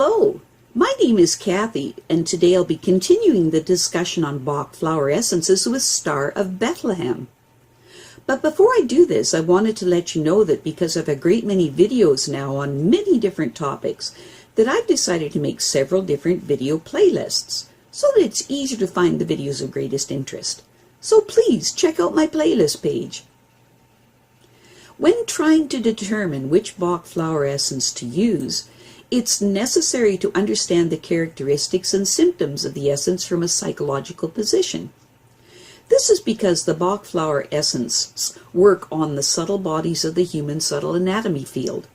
Hello, my name is Kathy, and today I'll be continuing the discussion on Bach flower essences with Star of Bethlehem. But before I do this, I wanted to let you know that because I have a great many videos now on many different topics, that I've decided to make several different video playlists, so that it's easier to find the videos of greatest interest. So please check out my playlist page. When trying to determine which Bach flower essence to use, it's necessary to understand the characteristics and symptoms of the essence from a psychological position. This is because the Bach flower essences work on the subtle bodies of the human subtle anatomy field.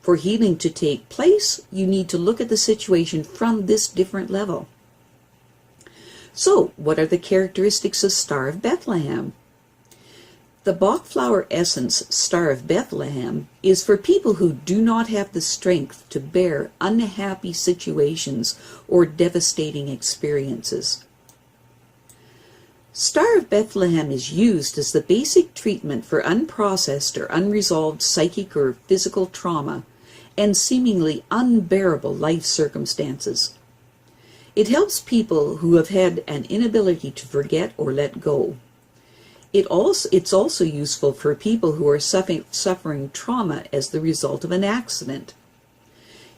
For healing to take place, you need to look at the situation from this different level. So, what are the characteristics of Star of Bethlehem? The Bach flower essence, Star of Bethlehem, is for people who do not have the strength to bear unhappy situations or devastating experiences. Star of Bethlehem is used as the basic treatment for unprocessed or unresolved psychic or physical trauma and seemingly unbearable life circumstances. It helps people who have had an inability to forget or let go. It's also useful for people who are suffering trauma as the result of an accident.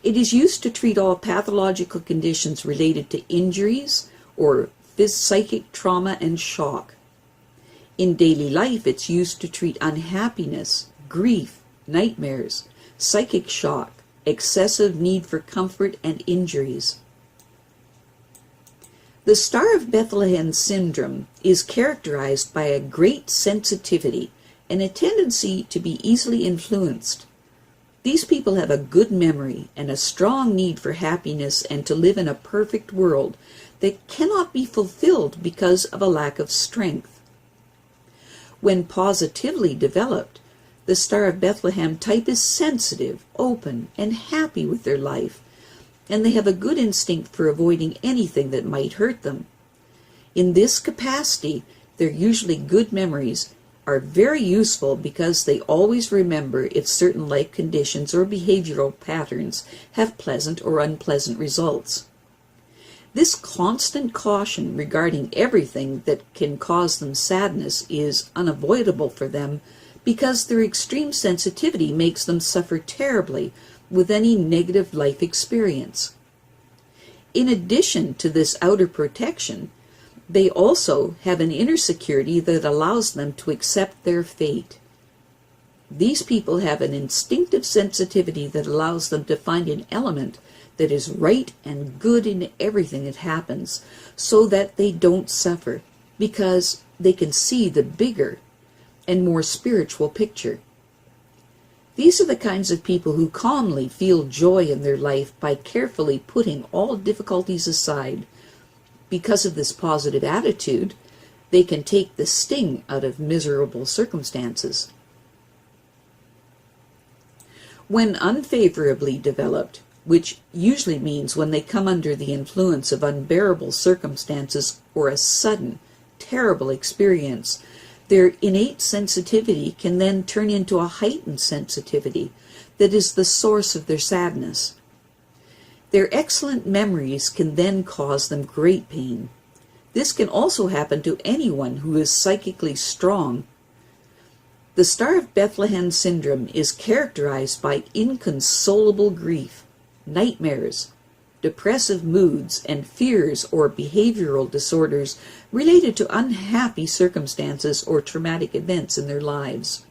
It is used to treat all pathological conditions related to injuries or psychic trauma and shock. In daily life, it's used to treat unhappiness, grief, nightmares, psychic shock, excessive need for comfort, and injuries. The Star of Bethlehem syndrome is characterized by a great sensitivity and a tendency to be easily influenced. These people have a good memory and a strong need for happiness and to live in a perfect world that cannot be fulfilled because of a lack of strength. When positively developed, the Star of Bethlehem type is sensitive, open, and happy with their life, and they have a good instinct for avoiding anything that might hurt them. In this capacity, their usually good memories are very useful because they always remember if certain life conditions or behavioral patterns have pleasant or unpleasant results. This constant caution regarding everything that can cause them sadness is unavoidable for them because their extreme sensitivity makes them suffer terribly with any negative life experience. In addition to this outer protection, they also have an inner security that allows them to accept their fate. These people have an instinctive sensitivity that allows them to find an element that is right and good in everything that happens, so that they don't suffer, because they can see the bigger and more spiritual picture. These are the kinds of people who calmly feel joy in their life by carefully putting all difficulties aside. Because of this positive attitude, they can take the sting out of miserable circumstances. When unfavorably developed, which usually means when they come under the influence of unbearable circumstances or a sudden, terrible experience, their innate sensitivity can then turn into a heightened sensitivity that is the source of their sadness. Their excellent memories can then cause them great pain. This can also happen to anyone who is psychically strong. The Star of Bethlehem syndrome is characterized by inconsolable grief, nightmares, depressive moods, and fears or behavioral disorders related to unhappy circumstances or traumatic events in their lives.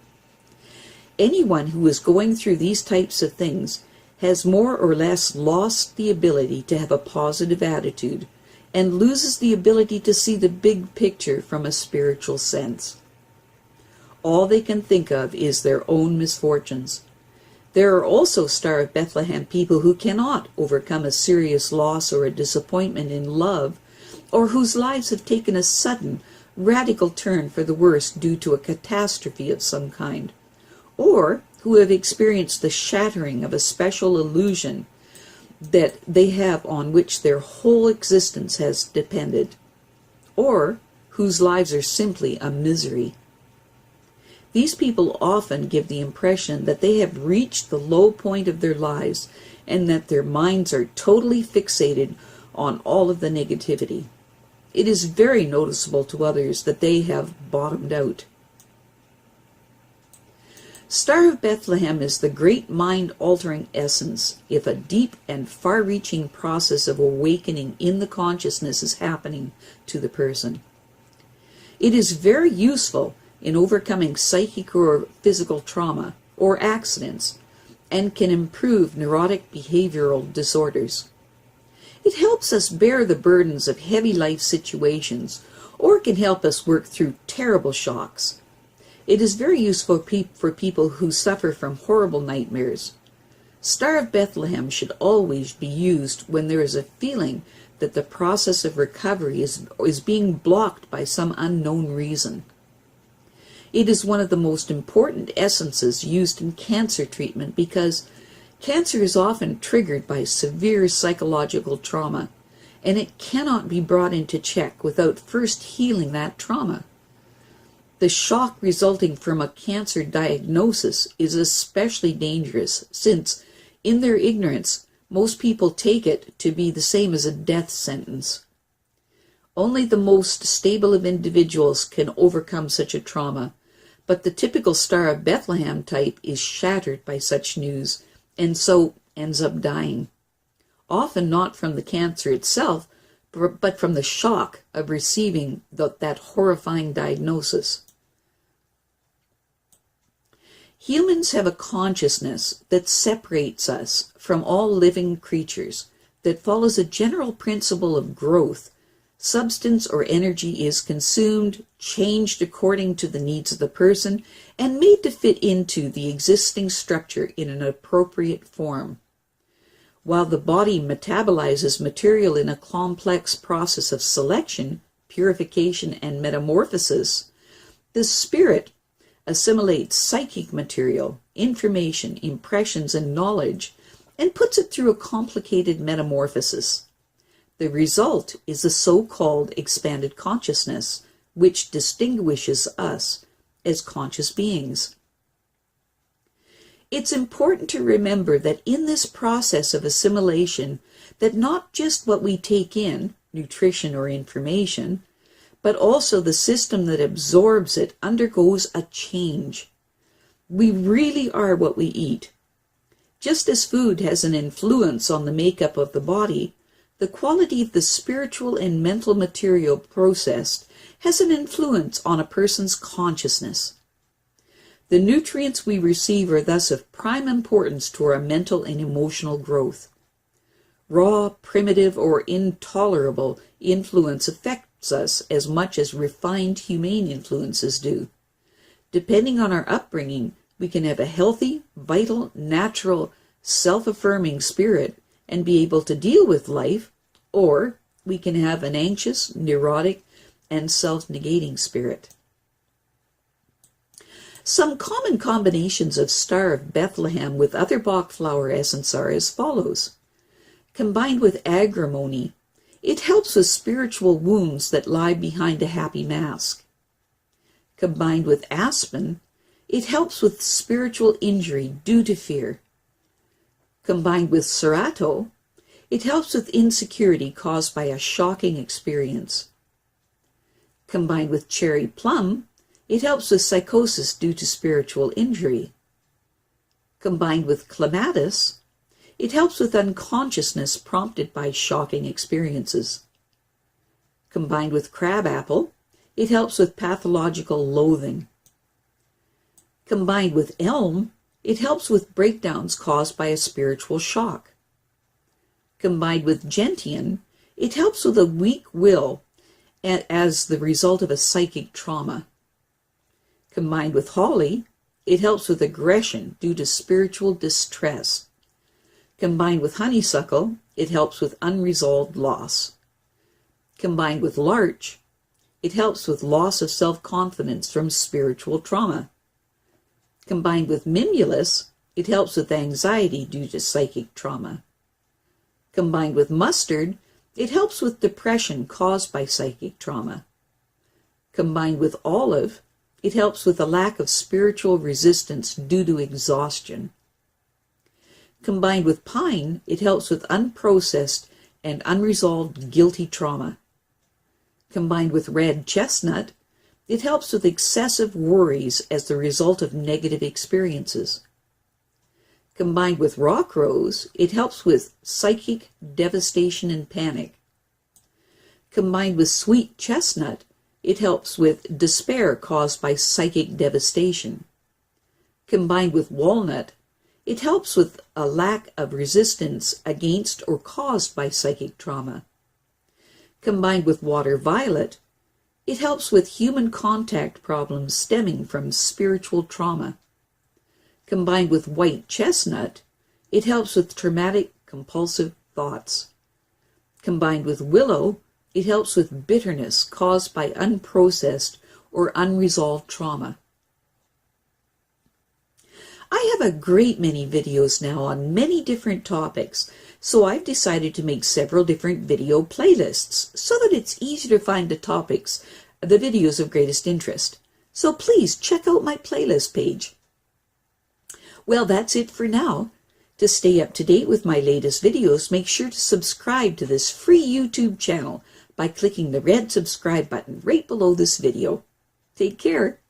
Anyone who is going through these types of things has more or less lost the ability to have a positive attitude and loses the ability to see the big picture from a spiritual sense. All they can think of is their own misfortunes. There are also Star of Bethlehem people who cannot overcome a serious loss or a disappointment in love, or whose lives have taken a sudden, radical turn for the worse due to a catastrophe of some kind, or who have experienced the shattering of a special illusion that they have on which their whole existence has depended, or whose lives are simply a misery. These people often give the impression that they have reached the low point of their lives and that their minds are totally fixated on all of the negativity. It is very noticeable to others that they have bottomed out. Star of Bethlehem is the great mind-altering essence if a deep and far-reaching process of awakening in the consciousness is happening to the person. It is very useful in overcoming psychic or physical trauma or accidents and can improve neurotic behavioral disorders. It helps us bear the burdens of heavy life situations or can help us work through terrible shocks. It is very useful for people who suffer from horrible nightmares. Star of Bethlehem should always be used when there is a feeling that the process of recovery is being blocked by some unknown reason. It is one of the most important essences used in cancer treatment because cancer is often triggered by severe psychological trauma, and it cannot be brought into check without first healing that trauma. The shock resulting from a cancer diagnosis is especially dangerous since, in their ignorance, most people take it to be the same as a death sentence. Only the most stable of individuals can overcome such a trauma, but the typical Star of Bethlehem type is shattered by such news and so ends up dying. Often not from the cancer itself, but from the shock of receiving that horrifying diagnosis. Humans have a consciousness that separates us from all living creatures, that follows a general principle of growth. Substance or energy is consumed, changed according to the needs of the person, and made to fit into the existing structure in an appropriate form. While the body metabolizes material in a complex process of selection, purification, and metamorphosis, the spirit assimilates psychic material, information, impressions, and knowledge, and puts it through a complicated metamorphosis. The result is a so-called expanded consciousness, which distinguishes us as conscious beings. It's important to remember that in this process of assimilation, that not just what we take in, nutrition or information, but also the system that absorbs it undergoes a change. We really are what we eat. Just as food has an influence on the makeup of the body, the quality of the spiritual and mental material processed has an influence on a person's consciousness. The nutrients we receive are thus of prime importance to our mental and emotional growth. Raw, primitive, or intolerable influence affects us as much as refined, humane influences do. Depending on our upbringing, we can have a healthy, vital, natural, self-affirming spirit and be able to deal with life, or we can have an anxious, neurotic, and self-negating spirit. Some common combinations of Star of Bethlehem with other Bach flower essence are as follows. Combined with agrimony, it helps with spiritual wounds that lie behind a happy mask. Combined with aspen, it helps with spiritual injury due to fear. Combined with Serato, it helps with insecurity caused by a shocking experience. Combined with cherry plum, it helps with psychosis due to spiritual injury. Combined with clematis, it helps with unconsciousness prompted by shocking experiences. Combined with crabapple, it helps with pathological loathing. Combined with elm, it helps with breakdowns caused by a spiritual shock. Combined with gentian, it helps with a weak will as the result of a psychic trauma. Combined with holly, it helps with aggression due to spiritual distress. Combined with honeysuckle, it helps with unresolved loss. Combined with larch, it helps with loss of self-confidence from spiritual trauma. Combined with mimulus, it helps with anxiety due to psychic trauma. Combined with mustard, it helps with depression caused by psychic trauma. Combined with olive, it helps with a lack of spiritual resistance due to exhaustion. Combined with pine, it helps with unprocessed and unresolved guilty trauma. Combined with red chestnut, it helps with excessive worries as the result of negative experiences. Combined with rock rose, it helps with psychic devastation and panic. Combined with sweet chestnut, it helps with despair caused by psychic devastation. Combined with walnut, it helps with a lack of resistance against or caused by psychic trauma. Combined with water violet, it helps with human contact problems stemming from spiritual trauma. Combined with white chestnut, it helps with traumatic compulsive thoughts. Combined with willow, it helps with bitterness caused by unprocessed or unresolved trauma. I have a great many videos now on many different topics, so I've decided to make several different video playlists so that it's easy to find the topics, the videos of greatest interest. So please check out my playlist page. Well, that's it for now. To stay up to date with my latest videos, make sure to subscribe to this free YouTube channel by clicking the red subscribe button right below this video. Take care.